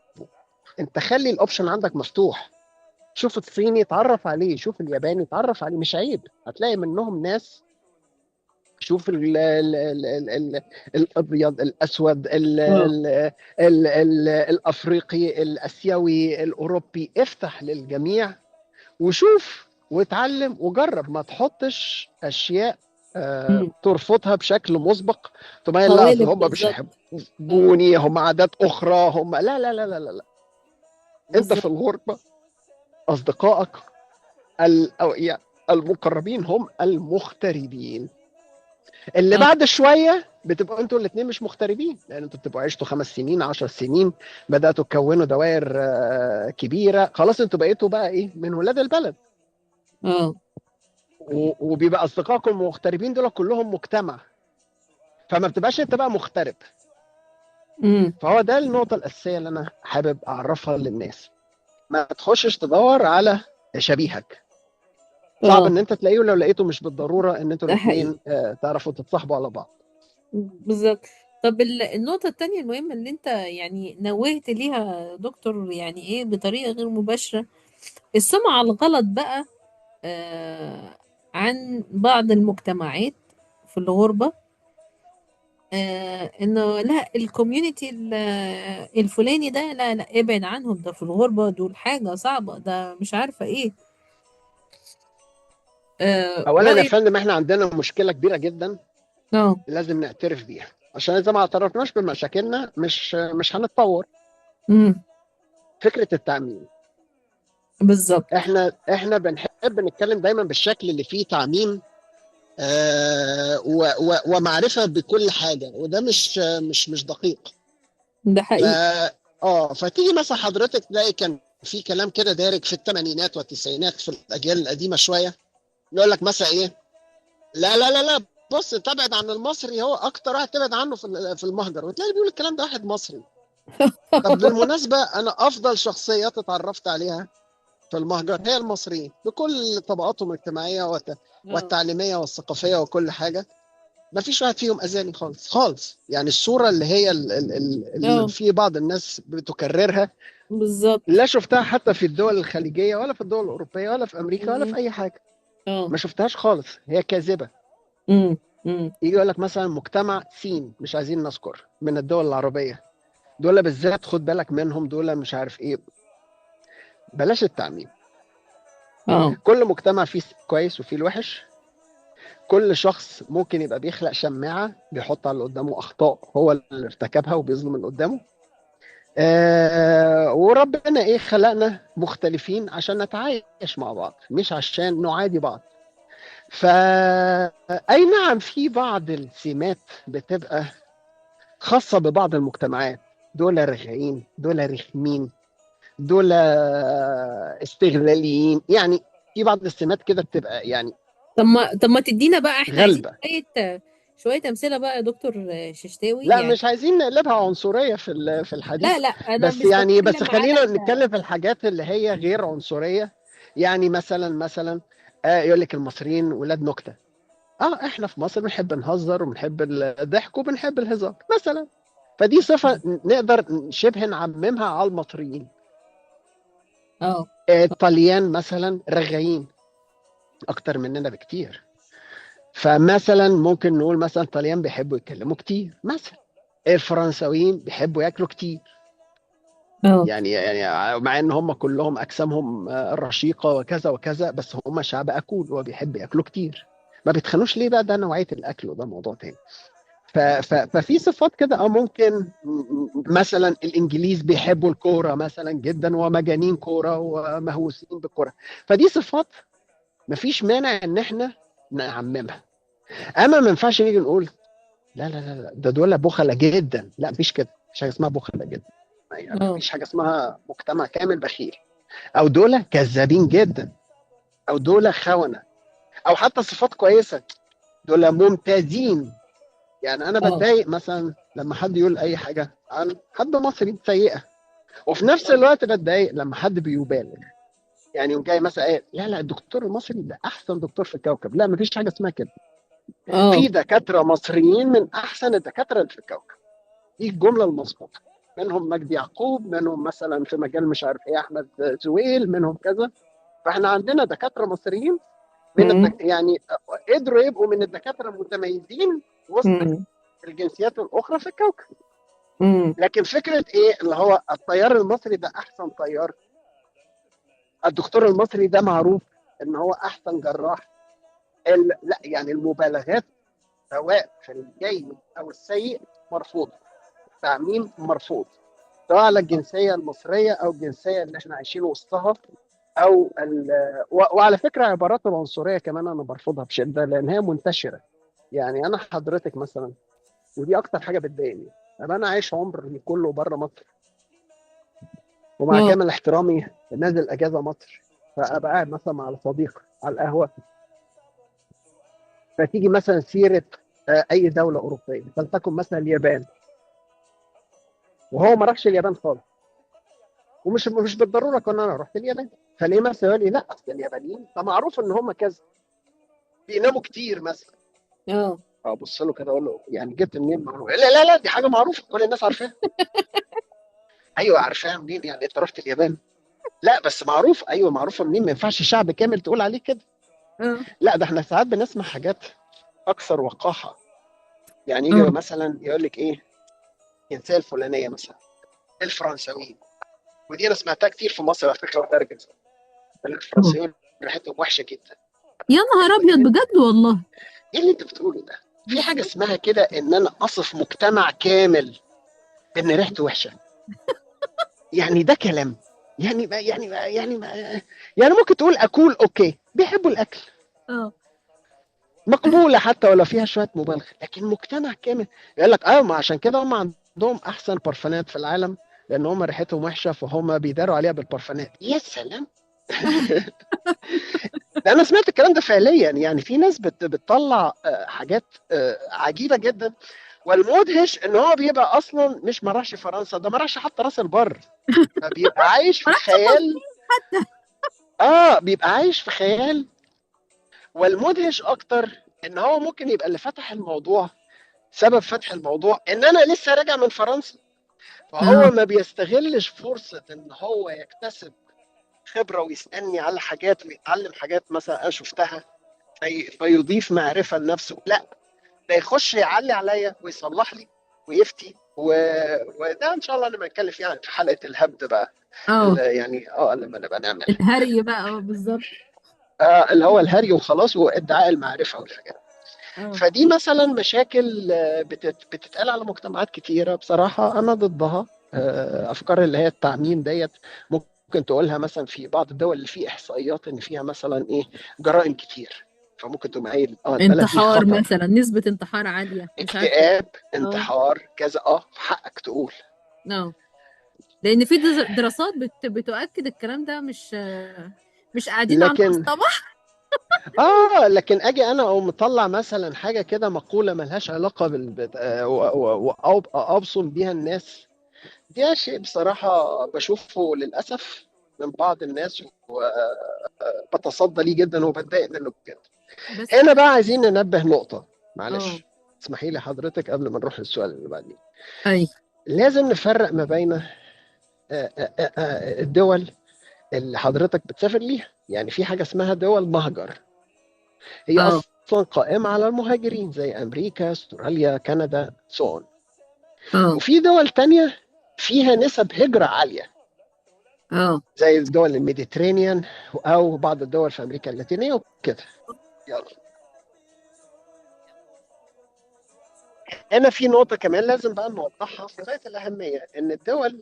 انت خلي الاوبشن عندك مفتوح. شوف الصيني اتعرف عليه، شوف الياباني اتعرف عليه، مش عيب، هتلاقي منهم ناس. شوف ال الابيض، الاسود، اه. الافريقي، الاسيوي، الاوروبي، افتح للجميع وشوف واتعلم وجرب. ما تحطش اشياء أمم. ترفضها بشكل مسبق، تبين لا اصل قوالب هم مش بالظبط. اه. هيحبوني، هم عادات اخرى، هم لا لا لا لا لا, لا. انت في بالظبط. الغربه اصدقائك أو يعني المقربين هم المغتربين، اللي اه. بعد شويه بتبقوا انتوا الاثنين مش مغتربين، لان انتوا بتبقوا عشتوا 5 سنين 10 سنين، بداتوا تكونوا دوائر كبيره، خلاص انتوا بقيتوا بقى ايه، من ولاد البلد. اه. وبيبقى اصدقائكم المغتربين دول كلهم مجتمع، فما بتبقاش انت بقى مغترب. أمم. فهو ده النقطه الاساسيه اللي انا حابب اعرفها للناس. ما تخشش تدور على شبيهك، صعب اه. ان انت تلاقيه، ولو لقيته مش بالضروره ان انتوا ده حقيقي. الاثنين تعرفوا تتصاحبوا على بعض. بالظبط. طب النقطة التانية المهمة اللي انت يعني نوهت ليها يا دكتور، يعني ايه بطريقة غير مباشرة، السمعة الغلط بقى عن بعض المجتمعات في الغربة، انه لا الكوميونتي الفلاني ده لا لا ابعد عنهم، ده في الغربة دول حاجة صعبة، ده مش عارفة ايه. اولا يا رأيك؟ فندم، احنا عندنا مشكله كبيره جدا اه. لازم نعترف بيها، عشان اذا ما اعترفناش بمشاكلنا مش هنتطور. امم. فكره التعميم. بالظبط. احنا بنحب نتكلم دايما بالشكل اللي فيه تعميم ومعرفه بكل حاجه، وده مش دقيق. ده ف حقيقي. فتيجي مثلا حضرتك تلاقي كان في كلام كده دارج في الثمانينات والتسعينات في الاجيال القديمه شويه، يقول لك مثلا ايه، لا لا لا لا، بص تبعد عن المصري، هو اكتر واحد تبعد عنه في المهجر، وتلاقي بيقول الكلام ده واحد مصري. طب بالمناسبه انا افضل شخصيات اتعرفت عليها في المهجر هي المصريين بكل طبقاتهم الاجتماعيه اه. والتعليميه والثقافيه وكل حاجه. ما فيش واحد فيهم اذاني خالص خالص. يعني الصوره اللي هي اللي اه. في بعض الناس بتكررها، بالظبط. لا شفتها حتى في الدول الخليجيه، ولا في الدول الاوروبيه، ولا في امريكا، ولا في مم. اي حاجه. اه. ما شفتهاش خالص، هي كاذبه. امم. امم. يجي يقول لك مثلا مجتمع سين، مش عايزين نذكر، من الدول العربيه، دول بالذات خد بالك منهم، دول مش عارف ايه. بلاش التعميم. اه. كل مجتمع فيه كويس وفيه الوحش. كل شخص ممكن يبقى بيخلق شماعه، بيحط على اللي قدامه اخطاء هو اللي ارتكبها وبيظلم اللي قدامه. وربنا ايه خلقنا مختلفين عشان نتعايش مع بعض، مش عشان نعادي بعض. اي نعم، في بعض السمات بتبقى خاصة ببعض المجتمعات، دول رغايين، دول رخمين، دول استغلاليين، يعني في بعض السمات كده بتبقى يعني طب ما تدينا بقى، احنا عايزين غالبة. شوية أمثلة بقى يا دكتور ششتاوي لا يعني. مش عايزين نقلبها عنصرية في الحديث. لا لا، أنا بس مش يعني بس بتكلم على خلينا نتكلم في الحاجات اللي هي غير عنصرية. يعني مثلا يقول لك المصريين ولاد نكتة. احنا في مصر بنحب نهزر وبنحب الضحك وبنحب الهزار مثلا. فدي صفة نقدر شبه نعممها على المصريين. اه. الطليان مثلا رغايين اكتر مننا بكتير. فمثلا ممكن نقول مثلا الطليان بيحبوا يتكلموا كتير مثلا. الفرنساويين بيحبوا ياكلوا كتير. اه. يعني مع ان هم كلهم اجسامهم رشيقه وكذا وكذا، بس هم شعب اكول وبيحب ياكلوا كتير. ما بيتخنوش ليه بقى؟ ده نوعيه الاكل وده موضوع تاني. ففي صفات كده ممكن مثلا الانجليز بيحبوا الكوره مثلا جدا ومجانين كوره ومهووسين بالكوره. فدي صفات مفيش مانع ان احنا نعممها. اما ما ينفعش نيجي نقول لا لا لا لا، ده دول بخلة جدا. لا، مفيش كده، مفيش حاجه اسمها بخلة جدا. يعني اه. مفيش حاجه اسمها مجتمع كامل بخيل، او دول كذابين جدا، او دول خونه، او حتى صفات كويسه دول ممتازين. يعني انا اه. بتضايق مثلا لما حد يقول اي حاجه عن حد مصري سيئه، وفي نفس الوقت بتضايق لما حد بيبالغ. يعني يوم جاي مثلا ايه، لا لا الدكتور المصري ده احسن دكتور في الكوكب. لا، مفيش حاجه اسمها كده. اه. في دكاتره مصريين من احسن الدكاتره اللي في الكوكب. دي الجمله المظبوطه. منهم مجدي يعقوب، منهم مثلا في مجال مش عارف ايه احمد زويل، منهم كذا. فاحنا عندنا دكاتره مصريين مم. يعني قدروا يبقوا من الدكاتره المتميزين وسط مم. الجنسيات الاخرى في الكوكب. مم. لكن فكره ايه اللي هو الطيار المصري ده احسن طيار، الدكتور المصري ده معروف ان هو احسن جراح. لا، يعني المبالغات سواء في الجيد او السيء مرفوض. تعميم مرفوض، سواء على الجنسيه المصريه او الجنسيه اللي احنا عايشين وسطها، او وعلى فكره عبارات العنصريه كمان انا برفضها بشده لان هي منتشره. يعني انا حضرتك مثلا، ودي اكتر حاجه بتضايقني، طب انا عايش عمري كله بره مصر، ومع اه. كامل احترامي نازل اجازه مصر، فابقى قاعد مثلا مع الصديق على القهوه، فتيجي مثلا سيره اي دوله اوروبيه فلتكن مثلا اليابان، وهو ما راحش اليابان خالص، ومش بالضروره كون انا رحت اليابان. فليه مثلا يقول لي لا اصل اليابانيين فمعروف ان هم كذا، بيناموا كتير مثلا. اه. ابص له كده اقول له يعني جبت منين معلومه؟ لا لا لا، دي حاجه معروفه كل الناس عارفاها. ايوه عارفاها منين؟ يعني انت رحت اليابان؟ لا بس معروف. ايوه معروفه منين؟ ما ينفعش شعب كامل تقول عليه كده. اه. لا، ده احنا ساعات بنسمع حاجات اكثر وقاحه. يعني يجي اه. مثلا يقول لك ايه، الجنسيه الفلانيه مثلا الفرنساويين، ودي انا سمعتها كتير في مصر على فكره وترجم. اه. الفرنساويين ريحتهم وحشه جدا. يا نهار ايوه، ايه ابيض اللي انت بجد والله. ايه اللي انت بتقوله ده؟ في حاجه اسمها كده ان انا اصف مجتمع كامل ان ريحته وحشه؟ يعني ده كلام؟ يعني ممكن تقول اكول اوكي بيحبوا الاكل، اه. مقبوله حتى ولو فيها شويه مبالغه، لكن مجتمع كامل يقول لك اه ما عشان كده هم عندهم احسن برفانات في العالم، لان هم ريحتهم وحشه فهم بيداروا عليها بالبرفانات. يا سلام! ده انا سمعت الكلام ده فعليا. يعني في ناس بتطلع حاجات عجيبه جدا. والمدهش ان هو بيبقى اصلا مش ما راحش فرنسا، ده ما راحش حتى راس البر، فبيبقى عايش في معرفش خيال. تصميم حتى. بيبقى عايش في خيال. والمدهش اكتر ان هو ممكن يبقى اللي فتح الموضوع، سبب فتح الموضوع ان انا لسه راجع من فرنسا، اه. فهو ما بيستغلش فرصة ان هو يكتسب خبرة ويسألني على حاجات ويتعلم حاجات مثلا انا شفتها، فيضيف معرفة لنفسه. لا، ده يخش يعلي عليا ويصلح لي ويفتي وده ان شاء الله لما نتكلم فيه في حلقة الهبد بقى. اه. يعني لما نبقى نعملها. الهري بقى، بالظبط. اللي هو الهري وخلاص وادعاء المعرفة والحاجات. اه. فدي مثلا مشاكل بتتقال على مجتمعات كتيرة. بصراحة أنا ضدها. أفكار اللي هي التعميم ديت ممكن تقولها مثلا في بعض الدول اللي فيه إحصائيات إن فيها مثلا إيه جرائم كتير، فممكن تقوم قايل البلد دي انتحار خطر. مثلا، نسبة انتحار عالية، مش عارفة ايه. اكتئاب، اه. انتحار، كذا، حقك تقول. اه. لان في دراسات بتؤكد الكلام ده، مش قاعدين على لكن المصطبة. لكن اجي انا او مطلع مثلا حاجه كده مقوله ملهاش علاقه وابصم بيها الناس. ده شيء بصراحة بشوفه للأسف من بعض الناس، وبتصدى ليه جدا وبتضايق منه بجد. بس هنا بقى عايزين ننبه نقطة، اه معلش اسمحي لي حضرتك قبل ما نروح للسؤال اللي بعدين. اي لازم نفرق ما بين الدول اللي حضرتك بتسافر ليها. يعني في حاجة اسمها دول مهجر، هي اه أصلا قائمة على المهاجرين زي أمريكا، أستراليا، كندا، سو on. اه وفي دول تانية فيها نسب هجرة عالية اه زي الدول الميديترينيان أو بعض الدول في أمريكا اللاتينية وكده. يلا، هنا في نقطة كمان لازم بقى نوضحها في غاية الأهمية، إن الدول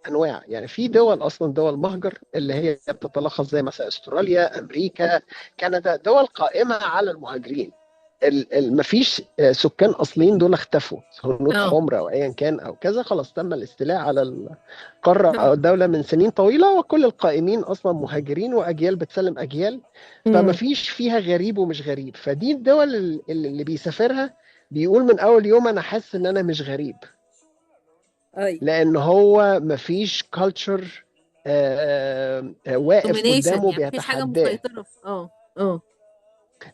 أنواع. يعني في دول أصلا دول مهجر اللي هي بتتلخص زي مثلا أستراليا، أمريكا، كندا، دول قائمة على المهاجرين. مفيش سكان أصليين، دول اختفوا، هنود اه حمر أو أيا كان أو كذا، خلاص تم الاستيلاء على القارة أو اه الدولة من سنين طويلة، وكل القائمين أصلا مهاجرين وأجيال بتسلم أجيال. امم فمفيش فيها غريب ومش غريب. فدي الدول اللي بيسافرها بيقول من أول يوم أنا حاسس إن أنا مش غريب، اي لان هو مفيش كلتشر واقف دومينيشن، قدامه يعني مفيش حاجه بيتحداه. مسيطره في اه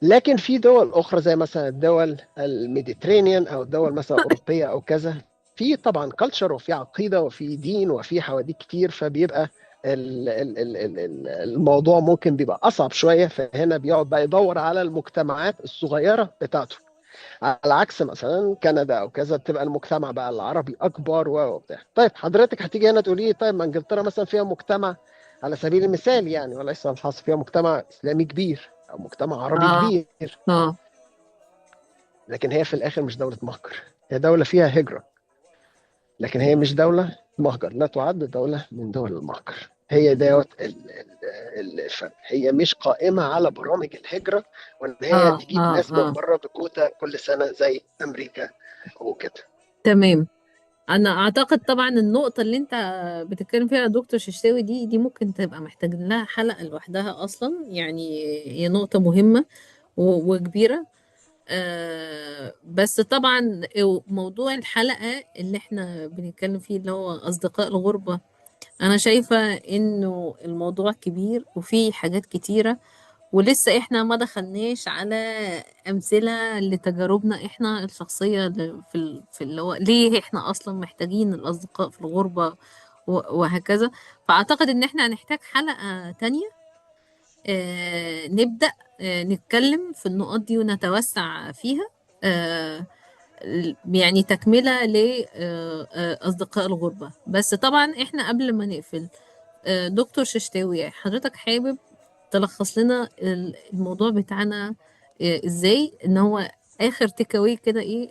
لكن في دول اخرى زي مثلا الدول الميديترينيان او الدول مثلا اوروبيه او كذا، في طبعا كلتشر وفي عقيده وفي دين وفي حواديت كتير، فبيبقى الموضوع ممكن بيبقى اصعب شويه. فهنا بيقعد بقى يدور على المجتمعات الصغيره بتاعته، على عكس مثلا كندا او كذا بتبقى المجتمع بقى العربي اكبر وبتاع. طيب حضرتك هتيجي هنا تقولي لي طيب ما انجلترا مثلا فيها مجتمع، على سبيل المثال يعني وليس الحصر، فيها مجتمع اسلامي كبير او مجتمع عربي اه كبير، اه لكن هي في الاخر مش دوله مهجر، هي دوله فيها هجره، لكن هي مش دوله مهجر، لا تعد دوله من دول المهجر. هي دوت الفرق. هي مش قائمه على برامج الهجره وان هي اه تجيب اه ناس من اه بره بكوتا كل سنه زي امريكا وكده. تمام. انا اعتقد طبعا النقطه اللي انت بتتكلم فيها يا دكتور ششتاوي دي ممكن تبقى محتاج لها حلقه لوحدها اصلا، يعني هي نقطه مهمه وكبيره. بس طبعا موضوع الحلقه اللي احنا بنتكلم فيه اللي هو اصدقاء الغربه، انا شايفه انه الموضوع كبير وفيه حاجات كتيره، ولسه احنا ما دخلناش على امثله لتجاربنا احنا الشخصيه في اللي هو ليه احنا اصلا محتاجين الاصدقاء في الغربه وهكذا. فاعتقد ان احنا هنحتاج حلقه تانية نبدا نتكلم في النقاط دي ونتوسع فيها، آه، يعني تكمله لاصدقاء الغربه. بس طبعا احنا قبل ما نقفل، دكتور ششتاوي حضرتك حابب تلخص لنا الموضوع بتاعنا ازاي، ان هو اخر تيكاوي كده ايه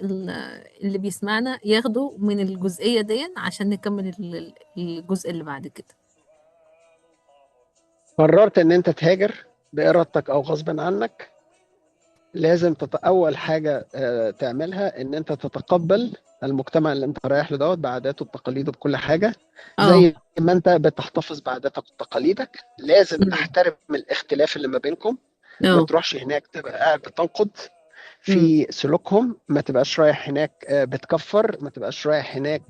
اللي بيسمعنا ياخده من الجزئية دي عشان نكمل الجزء اللي بعد كده. قررت ان انت تهاجر بارادتك او غصبا عنك، لازم اول حاجه تعملها ان انت تتقبل المجتمع اللي انت رايح له دوت بعاداته بتقاليده بكل حاجه. اه زي ما انت بتحتفظ بعاداتك وتقاليدك، لازم أمم، تحترم الاختلاف اللي ما بينكم. ما اه تروحش هناك تبقى قاعد بتنقد أمم، في سلوكهم، ما تبقاش رايح هناك بتكفر، ما تبقاش رايح هناك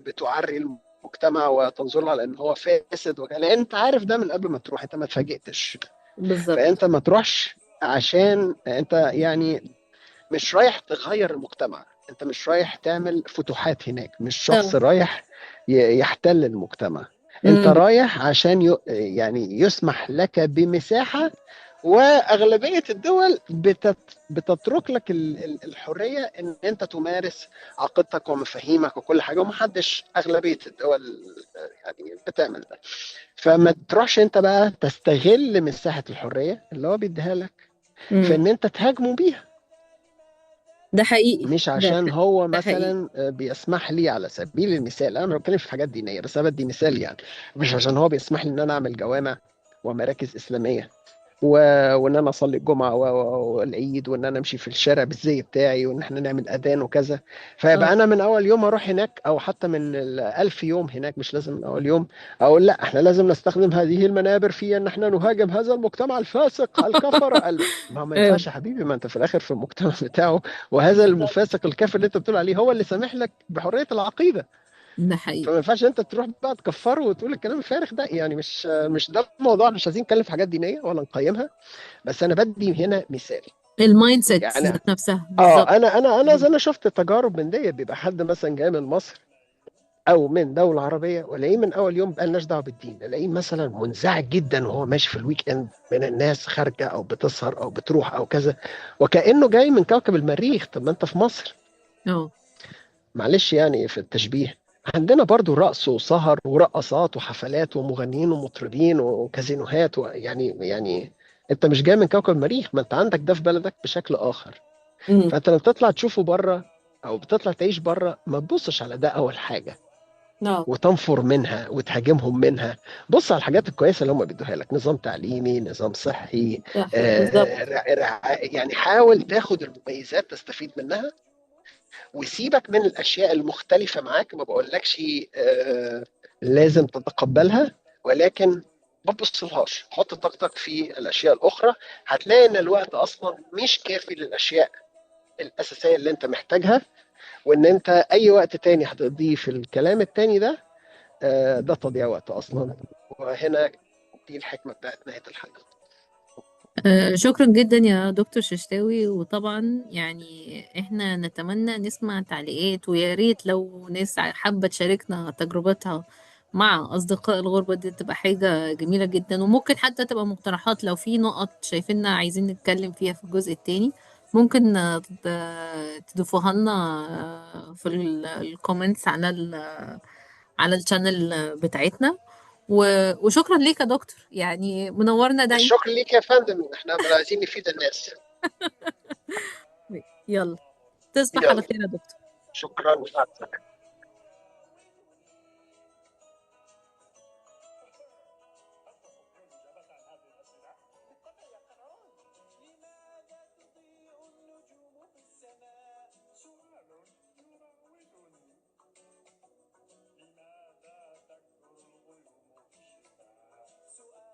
بتعري المجتمع وتنظر له على ان هو فاسد لان انت عارف ده من قبل ما تروح، انت ما اتفاجئتش. بالظبط. فانت ما تروحش عشان انت يعني مش رايح تغير المجتمع، انت مش رايح تعمل فتوحات هناك، مش شخص اه رايح يحتل المجتمع. انت أمم، رايح عشان يعني يسمح لك بمساحة. وأغلبية الدول بتترك لك الحرية إن أنت تمارس عقيدتك ومفاهيمك وكل حاجة، ومحدش أغلبية الدول يعني بتعمل ده. فما تروحش أنت بقى تستغل مساحة الحرية اللي هو بيديها لك في أمم. إن أنت تهاجمه بيها. ده حقيقي، مش ده عشان هو ده حقيقي. مثلا بيسمح لي، على سبيل المثال انا ما بتكلمش في حاجات دينيه بس انا بدي مثال يعني، مش عشان هو بيسمح لي ان انا اعمل جوامع ومراكز اسلاميه و... وان انا اصلي الجمعه والعيد وان انا امشي في الشارع بالزي بتاعي وان احنا نعمل اذان وكذا، اه فيبقى انا من اول يوم اروح هناك او حتى من الالف يوم هناك، مش لازم من اول يوم اقول لا احنا لازم نستخدم هذه المنابر في ان احنا نهاجم هذا المجتمع الفاسق الكفر ما اه ينفعش يا حبيبي، ما انت في الاخر في المجتمع بتاعه، وهذا بالظبط. المفاسق الكافر اللي انت بتقول عليه هو اللي سامح لك بحريه العقيده. ده حقيقي. فما ينفعش انت تروح بقى تكفره وتقول الكلام الفارغ ده. يعني مش ده الموضوع، مش عايزين نتكلم في حاجات دينيه ولا نقيمها، بس انا بدي هنا مثال. المايند سيت يعني ذات نفسها بالظبط. انا شفت تجارب من دي. بيبقى حد مثلا جاي من مصر او من دوله عربيه، والاقيه من اول يوم بقى لناش دعوه بالدين، الاقيه مثلا منزعج جدا وهو ماشي في الويك اند من الناس خارجه او بتسهر او بتروح او كذا، وكانه جاي من كوكب المريخ. طب ما انت في مصر. اه. معلش يعني في التشبيه، عندنا برضو رقص وسهر ورقصات وحفلات ومغنيين ومطربين وكازينوهات يعني انت مش جاي من كوكب المريخ، ما انت عندك ده في بلدك بشكل اخر. امم. فانت لما بتطلع تشوفه بره او بتطلع تعيش بره، ما تبصش على ده اول حاجه اه. وتنفر منها وتهاجمهم منها. بص على الحاجات الكويسه اللي هم بيدوها لك، نظام تعليمي، نظام صحي، صح بالظبط. يعني حاول تاخد المميزات تستفيد منها، وسيبك من الاشياء المختلفه معاك. ما بقولكش لازم تتقبلها، ولكن ما تبصلهاش، حط طاقتك في الاشياء الاخرى. هتلاقي ان الوقت اصلا مش كافي للاشياء الاساسيه اللي انت محتاجها، وان انت اي وقت تاني هتقضيه في الكلام التاني ده، ده تضييع وقت اصلا. وهنا دي الحكمه بتاعت نهايه الحلقه. شكرا جدا يا دكتور ششتاوي. وطبعا يعني احنا نتمنى نسمع تعليقات، ويا ريت لو ناس حابة تشاركنا تجربتها مع أصدقاء الغربة، دي تبقى حاجة جميلة جدا. وممكن حتى تبقى مقترحات لو في نقط شايفيننا عايزين نتكلم فيها في الجزء التاني. ممكن تضيفوها لنا في الكومنتس على الشانل بتاعتنا. وشكرا ليك يا دكتور، يعني منورنا دايما. الشكر ليك يا فندم، احنا عايزين نفيد الناس. يلا تصبح على يلا، خير يا دكتور. شكرا.